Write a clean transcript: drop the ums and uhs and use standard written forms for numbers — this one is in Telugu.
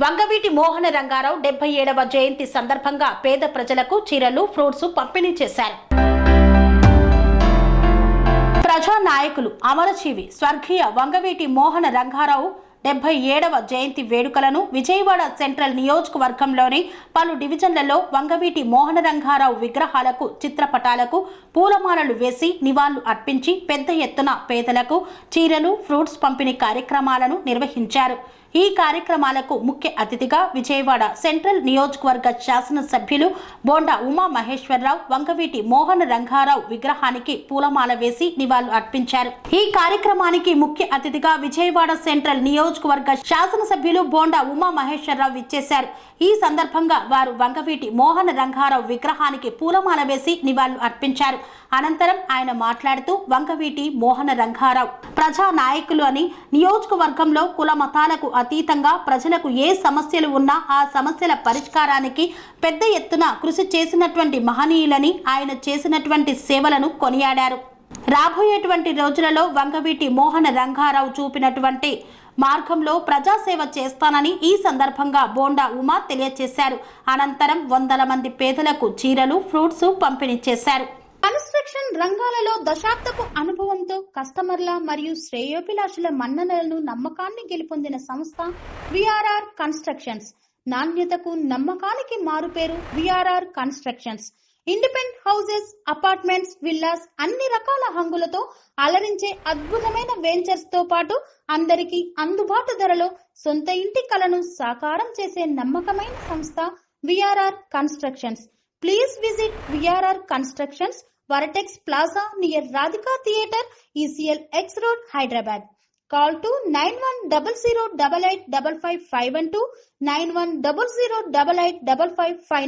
వంగవీటి మోహన రంగారావు 77వ జయంతి సందర్భంగా పేద ప్రజలకు చీరలు, ఫ్రూట్స్ పంపిణీ చేశారు. ప్రజా నాయకులు అమరజీవి స్వర్గీయ వంగవీటి మోహన రంగారావు 77వ జయంతి వేడుకలను విజయవాడ సెంట్రల్ నియోజకవర్గంలోని పలు డివిజన్లలో వంగవీటి మోహన రంగారావు విగ్రహాలకు, చిత్రపటాలకు పూలమాలలు వేసి నివాళులు అర్పించి పెద్ద ఎత్తున పేదలకు చీరలు, ఫ్రూట్స్ పంపిణీ కార్యక్రమాలను నిర్వహించారు. ఈ కార్యక్రమాలకు ముఖ్య అతిథిగా విజయవాడ సెంట్రల్ నియోజకవర్గ శాసనసభ్యులు బోండా ఉమా మహేశ్వరరావు వంగవీటి మోహన రంగారావు విగ్రహానికి పూలమాల వేసి నివాళులు అర్పించారు. ఈ కార్యక్రమానికి ముఖ్య అతిథిగా విజయవాడ సెంట్రల్ నియోజకవర్గ శాసనసభ్యులు బోండా ఉమా మహేశ్వరరావు విచ్చేశారు. ఈ సందర్భంగా వారు వంగవీటి మోహన రంగారావు విగ్రహానికి పూలమాల వేసి నివాళులు అర్పించారు. అనంతరం ఆయన మాట్లాడుతూ వంగవీటి మోహన రంగారావు ప్రజా నాయకులు అని, నియోజకవర్గంలో కుల మతాలకు అతీతంగా ప్రజలకు ఏ సమస్యలు ఉన్నా ఆ సమస్యల పరిష్కారానికి పెద్ద ఎత్తున కృషి చేసినటువంటి మహనీయులని, ఆయన చేసినటువంటి సేవలను కొనియాడారు. రాబోయేటువంటి రోజులలో వంగవీటి మోహన రంగారావు చూపినటువంటి మార్గంలో ప్రజాసేవ చేస్తానని ఈ సందర్భంగా బోండా ఉమా తెలియజేశారు. అనంతరం వందల మంది పేదలకు చీరలు, ఫ్రూట్స్ పంపిణీ చేశారు. కన్స్ట్రక్షన్ రంగాలలో దశాబ్దపు అనుభవంతో కస్టమర్ల మరియు శ్రేయోభిలాషుల మన్ననలను, నమ్మకాన్ని గెలుపొందిన సంస్థ విఆర్ఆర్ కన్స్ట్రక్షన్స్. నాణ్యతకు, నమ్మకానికి మారుపేరు VRR constructions. Independent houses, apartments, villas అన్ని రకాల హంగులతో అలరించే అద్భుతమైన వెంచర్స్ తో పాటు అందరికీ అందుబాటు ధరలో సొంత ఇంటి కలను సాకారం చేసే నమ్మకమైన సంస్థ VRR constructions. Please visit VRR Constructions, Varatex Plaza near Radhika Theatre, ECL X Road, Hyderabad. Call to 9100885551 9100885559.